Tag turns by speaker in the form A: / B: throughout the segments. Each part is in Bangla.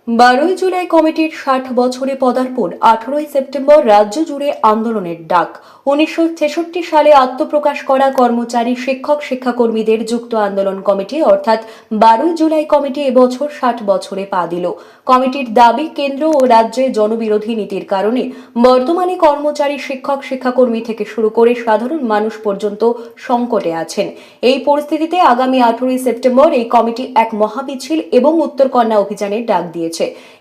A: 12ই জুলাই কমিটির 60 বছরে পদার্পণ। 18ই সেপ্টেম্বর রাজ্য জুড়ে আন্দোলনের ডাক। 1966 সালে আত্মপ্রকাশ করা কর্মচারী শিক্ষক শিক্ষাকর্মীদের যুক্ত আন্দোলন কমিটি অর্থাৎ 12ই জুলাই কমিটি এবছর 60 বছরে পা দিল। কমিটির দাবি, কেন্দ্র ও রাজ্যে জনবিরোধী নীতির কারণে বর্তমানে কর্মচারী শিক্ষক শিক্ষাকর্মী থেকে শুরু করে সাধারণ মানুষ পর্যন্ত সংকটে আছেন। এই পরিস্থিতিতে আগামী 18ই সেপ্টেম্বর এই কমিটি এক মহামিছিল এবং উত্তরকন্যা অভিযানের ডাক দিয়েছে।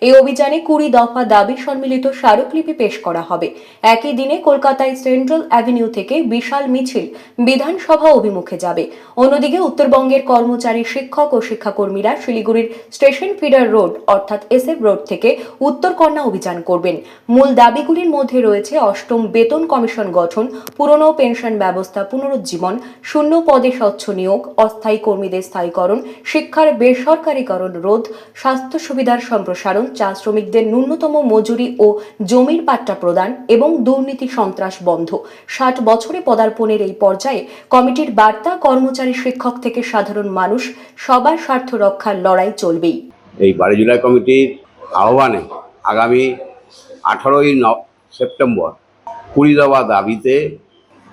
A: এই অভিযানে 20 দফা দাবি সম্মিলিত স্মারকলিপি পেশ করা হবে। একই দিনে কলকাতায় সেন্ট্রাল অ্যাভিনিউ থেকে বিশাল মিছিল বিধানসভা অভিমুখে যাবে। অন্যদিকে উত্তরবঙ্গের কর্মচারী শিক্ষক ও শিক্ষাকর্মীরা শিলিগুড়ির স্টেশন ফিডার রোড অর্থাৎ এসএফ রোড থেকে উত্তরকন্যা অভিযান করবেন। মূল দাবিগুলির মধ্যে রয়েছে অষ্টম বেতন কমিশন গঠন, পুরনো পেনশন ব্যবস্থা পুনরুজ্জীবন, শূন্য পদে স্বচ্ছ নিয়োগ, অস্থায়ী কর্মীদের স্থায়ীকরণ, শিক্ষার বেসরকারীকরণ রোধ, স্বাস্থ্য সুবিধার সম্প্রসারণ, চা শ্রমিকদের ন্যূনতম মজুরি ও জমির পাট্টা প্রদান এবং দুর্নীতি সন্ত্রাস বন্ধ। 60 বছরে পদার্পণের এই পর্যায়ে কমিটির বার্তা, কর্মচারী শিক্ষক থেকে সাধারণ মানুষ সবার স্বার্থ রক্ষার লড়াই চলবেই।
B: এই 12 জুলাই কমিটির আহ্বানে আগামী 18ই সেপ্টেম্বর 20 দফা দাবিতে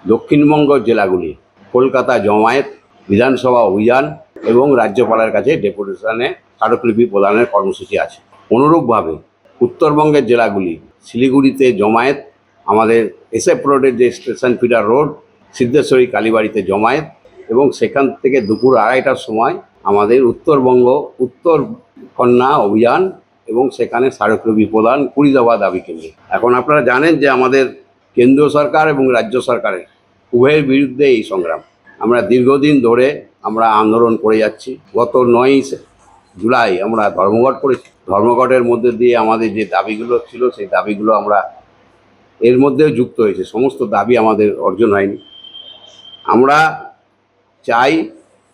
B: দক্ষিণবঙ্গ জেলাগুলি কলকাতা জমায়েত, বিধানসভা অভিযান এবং রাজ্যপালের কাছে ডেপুটেশনে স্মারকলিপি প্রদানের কর্মসূচি আছে। অনুরূপভাবে উত্তরবঙ্গের জেলাগুলি শিলিগুড়িতে জমায়েত, আমাদের এসএফ রোডের যে স্টেশন ফিডার রোড, সিদ্ধেশ্বরী কালীবাড়িতে জমায়েত এবং সেখান থেকে দুপুর 2:30টার সময় আমাদের উত্তরবঙ্গ উত্তর কন্যা অভিযান এবং সেখানে স্মারকলিপি প্রদান 20 দফা দাবিকে নিয়ে। এখন আপনারা জানেন যে আমাদের কেন্দ্রীয় সরকার এবং রাজ্য সরকারের উভয়ের বিরুদ্ধে এই সংগ্রাম। আমরা দীর্ঘদিন ধরে আমরা আন্দোলন করে যাচ্ছি। গত 9ই জুলাই আমরা ধর্মঘট করেছি। ধর্মঘটের মধ্যে দিয়ে আমাদের যে দাবিগুলো ছিল সেই দাবিগুলো আমরা এর মধ্যেও যুক্ত হয়েছে। সমস্ত দাবি আমাদের অর্জন হয়নি। আমরা চাই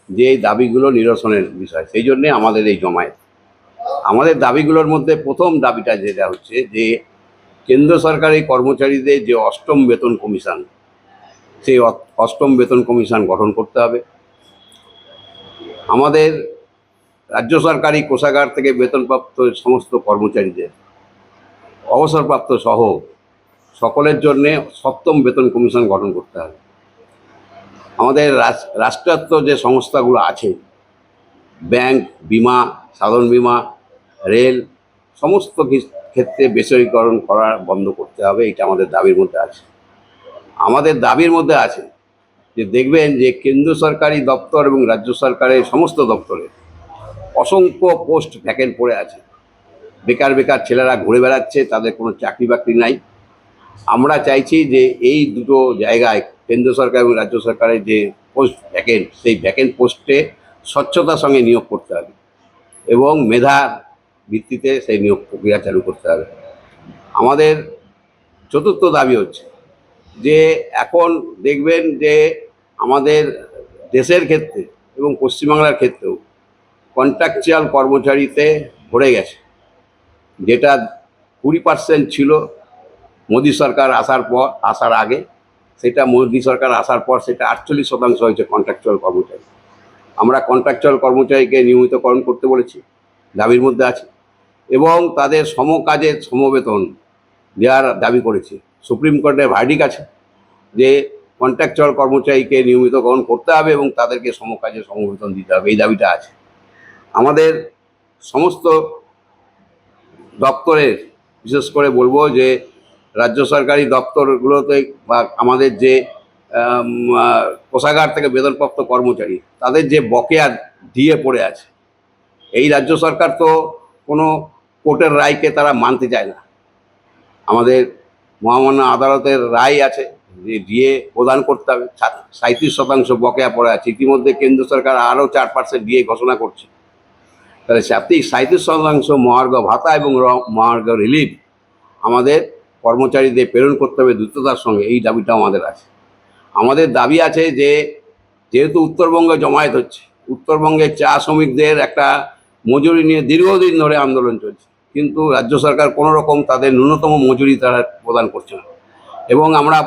B: যে এই দাবিগুলো নিরসনের বিষয়, সেই জন্যে আমাদের এই জমায়েত। আমাদের দাবিগুলোর মধ্যে প্রথম দাবিটা যেটা হচ্ছে যে কেন্দ্র সরকারি কর্মচারীদের যে অষ্টম বেতন কমিশন, সেই অষ্টম বেতন কমিশন গঠন করতে হবে। আমাদের রাজ্য সরকারি কোষাগার থেকে বেতনপ্রাপ্ত সমস্ত কর্মচারীদের অবসরপ্রাপ্ত সহ সকলের জন্যে সপ্তম বেতন কমিশন গঠন করতে হবে। আমাদের রাষ্ট্রায়ত্ত যে সংস্থাগুলো আছে, ব্যাংক, বিমা, সাধারণ বিমা, রেল, সমস্ত ক্ষেত্রে বেসরকারীকরণ করা বন্ধ করতে হবে। এটা আমাদের দাবির মধ্যে আছে। আমাদের দাবির মধ্যে আছে যে দেখবেন যে কেন্দ্র সরকারি দপ্তর এবং রাজ্য সরকারের সমস্ত দপ্তরে অসংখ্য পোস্ট ভ্যাকেন্ট পড়ে আছে। বেকার বেকার ছেলেরা ঘুরে বেড়াচ্ছে, তাদের কোনো চাকরি বাকরি নাই। আমরা চাইছি যে এই দুটো জায়গায় কেন্দ্র সরকার এবং রাজ্য সরকারের যে পোস্ট ভ্যাকেন্ট, সেই ভ্যাকেন্ট পোস্টে স্বচ্ছতার সঙ্গে নিয়োগ করতে হবে এবং মেধার ভিত্তিতে সেই নিয়োগ প্রক্রিয়া চালু করতে হবে। আমাদের চতুর্থ দাবি হচ্ছে যে এখন দেখবেন যে আমাদের দেশের ক্ষেত্রে এবং পশ্চিমবাংলার ক্ষেত্রেও কন্ট্রাকচুয়াল কর্মচারীতে ভরে গেছে। যেটা 20% ছিল মোদী সরকার আসার আগে, সেটা মোদী সরকার আসার পর সেটা 48% হয়েছে কন্ট্রাকচুয়াল কর্মচারী। আমরা কন্ট্রাকচুয়াল কর্মচারীকে নিয়মিতকরণ করতে বলেছি, দাবির মধ্যে আছে, এবং তাদের সমকাজের সমবেতন দেওয়ার দাবি করেছি। সুপ্রিম কোর্টের ভার্ডিক আছে যে কন্ট্রাকচুয়াল কর্মচারীকে নিয়মিতকরণ করতে হবে এবং তাদেরকে সমকাজে সমবেতন দিতে হবে, এই দাবিটা আছে। আমাদের সমস্ত দপ্তরের, বিশেষ করে বলবো যে রাজ্য সরকারি দপ্তরগুলোতে বা আমাদের যে কোষাগার থেকে বেতনপ্রাপ্ত কর্মচারী, তাদের যে বকেয়া দিয়ে পড়ে আছে, এই রাজ্য সরকার তো কোনো কোর্টের রায়কে তারা মানতে চায় না। আমাদের মহামান্য আদালতের রায় আছে যে ডিএ প্রদান করতে হবে। 37% বকেয়া পড়ে আছে। ইতিমধ্যে কেন্দ্র সরকার আরও 4% ডিএ ঘোষণা করছে। তাহলে 37% মহার্ঘ ভাতা এবং মহার্ঘ রিলিফ আমাদের কর্মচারীদের প্রেরণ করতে হবে দ্রুততার সঙ্গে, এই দাবিটা আমাদের আছে। আমাদের দাবি আছে যে যেহেতু উত্তরবঙ্গে জমায়েত হচ্ছে, উত্তরবঙ্গের চা শ্রমিকদের একটা মজুরি নিয়ে দীর্ঘদিন ধরে আন্দোলন চলছে, কিন্তু রাজ্য সরকার কোনো রকম তাদের ন্যূনতম মজুরি তারা প্রদান করছে না। এবং আমরা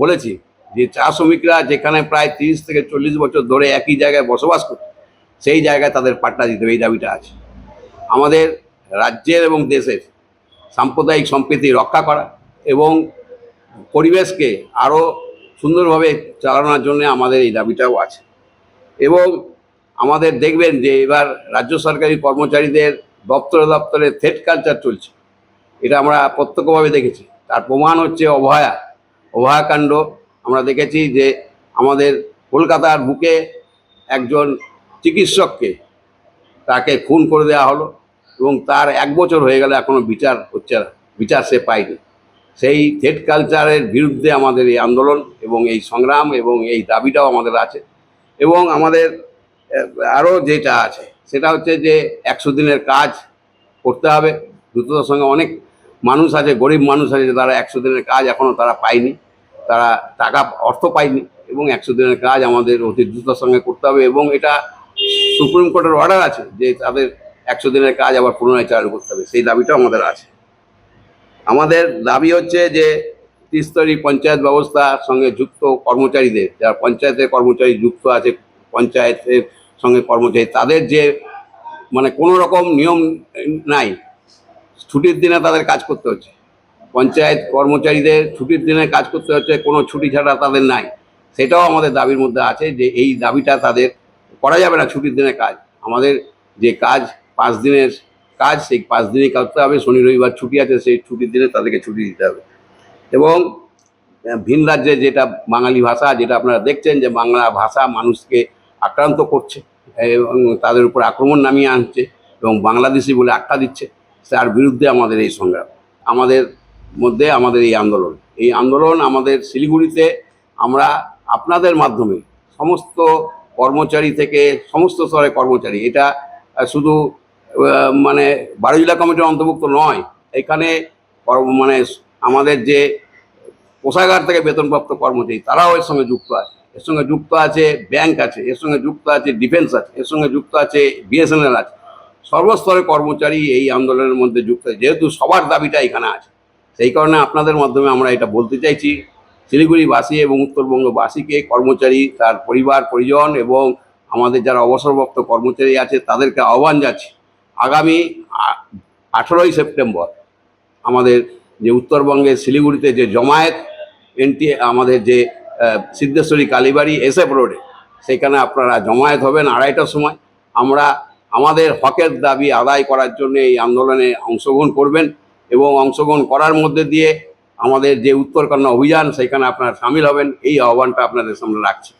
B: বলেছি যে চা শ্রমিকরা যেখানে প্রায় 30 থেকে 40 বছর ধরে একই জায়গায় বসবাস করছে, সেই জায়গায় তাদের পাট্টা দিতে হবে, এই দাবিটা আছে। আমাদের রাজ্যের এবং দেশের সাম্প্রদায়িক সম্প্রীতি রক্ষা করা এবং পরিবেশকে আরও সুন্দরভাবে চালানোর জন্য আমাদের এই দাবিটাও আছে। এবং আমাদের দেখবেন যে এবার রাজ্য সরকারি কর্মচারীদের দপ্তরে দপ্তরে থ্রেড কালচার চলছে, এটা আমরা প্রত্যক্ষভাবে দেখেছি। তার প্রমাণ হচ্ছে অভয়াকাণ্ড। আমরা দেখেছি যে আমাদের কলকাতার বুকে একজন চিকিৎসককে তাকে খুন করে দেওয়া হলো এবং তার 1 বছর হয়ে গেলে এখনো বিচার হচ্ছে না, বিচার সে পায়নি। সেই থ্রেড কালচারের বিরুদ্ধে আমাদের এই আন্দোলন এবং এই সংগ্রাম এবং এই দাবিটাও আমাদের আছে। এবং আমাদের আরও যেটা আছে সেটা হচ্ছে যে 100 দিনের কাজ করতে হবে। দ্রুততার সঙ্গে অনেক মানুষ আছে, গরিব মানুষ আছে, তারা 100 দিনের কাজ এখনও তারা পায়নি, তারা অর্থ পায়নি এবং 100 দিনের কাজ আমাদের অতি দ্রুততার সঙ্গে করতে হবে। এবং এটা সুপ্রিম কোর্টের অর্ডার আছে যে তাদের 100 দিনের কাজ আবার পুনরায় চালু করতে হবে, সেই দাবিটাও আমাদের আছে। আমাদের দাবি হচ্ছে যে ত্রিস্তরী পঞ্চায়েত ব্যবস্থার সঙ্গে যুক্ত কর্মচারীদের, যারা পঞ্চায়েতের কর্মচারী যুক্ত আছে পঞ্চায়েতের সঙ্গে কর্মচারী, তাদের যে মানে কোনো রকম নিয়ম নাই, ছুটির দিনে তাদের কাজ করতে হচ্ছে। পঞ্চায়েত কর্মচারীদের ছুটির দিনে কাজ করতে হচ্ছে, কোনো ছুটি ছাড়া তাদের নাই। সেটাও আমাদের দাবির মধ্যে আছে যে এই দাবিটা তাদের করা যাবে না ছুটির দিনে কাজ। আমাদের যে কাজ 5 দিনের কাজ, সেই 5 দিনই করতে হবে। শনি রবিবার ছুটি আছে, সেই ছুটির দিনে তাদেরকে ছুটি দিতে হবে। এবং ভিন রাজ্যে যেটা বাঙালি ভাষা, যেটা আপনারা দেখছেন যে বাংলা ভাষা মানুষকে আক্রান্ত করছে এবং তাদের উপর আক্রমণ নামিয়ে আনছে এবং বাংলাদেশি বলে আখ্যা দিচ্ছে, তার বিরুদ্ধে আমাদের এই সংগ্রাম, আমাদের মধ্যে আমাদের এই আন্দোলন আমাদের শিলিগুড়িতে আমরা আপনাদের মাধ্যমে সমস্ত কর্মচারী থেকে সমস্ত স্তরের কর্মচারী, এটা শুধু মানে বারোজোড়া কমিটির অন্তর্ভুক্ত নয়, এখানে মানে আমাদের যে কোষাগার থেকে বেতনপ্রাপ্ত কর্মচারী তারাও এর সঙ্গে যুক্ত আছে। এর সঙ্গে যুক্ত আছে ব্যাংক আছে, এর সঙ্গে যুক্ত আছে ডিফেন্স আছে, এর সঙ্গে যুক্ত আছে বিএসএনএল আছে। সর্বস্তরের কর্মচারী এই আন্দোলনের মধ্যে যুক্ত আছে, যেহেতু সবার দাবিটা এখানে আছে। সেই কারণে আপনাদের মাধ্যমে আমরা এটা বলতে চাইছি শিলিগুড়িবাসী এবং উত্তরবঙ্গবাসীকে, কর্মচারী, তার পরিবার পরিজন এবং আমাদের যারা অবসরপ্রাপ্ত কর্মচারী আছে তাদেরকে আহ্বান যাচ্ছি, আগামী 18ই সেপ্টেম্বর আমাদের যে উত্তরবঙ্গের শিলিগুড়িতে যে জমায়েত আমাদের যে সিদ্ধেশ্বরী কালীবাড়ি এসএফ রোডে, সেখানে আপনারা জমায়েত হবেন 2:30টার সময়। আমরা আমাদের হকের দাবি আদায় করার জন্য এই আন্দোলনে অংশগ্রহণ করবেন এবং অংশগ্রহণ করার মধ্যে দিয়ে আমাদের যে উত্তরকন্যা অভিযান, সেখানে আপনারা সামিল হবেন, এই আহ্বানটা আপনাদের সামনে রাখছি।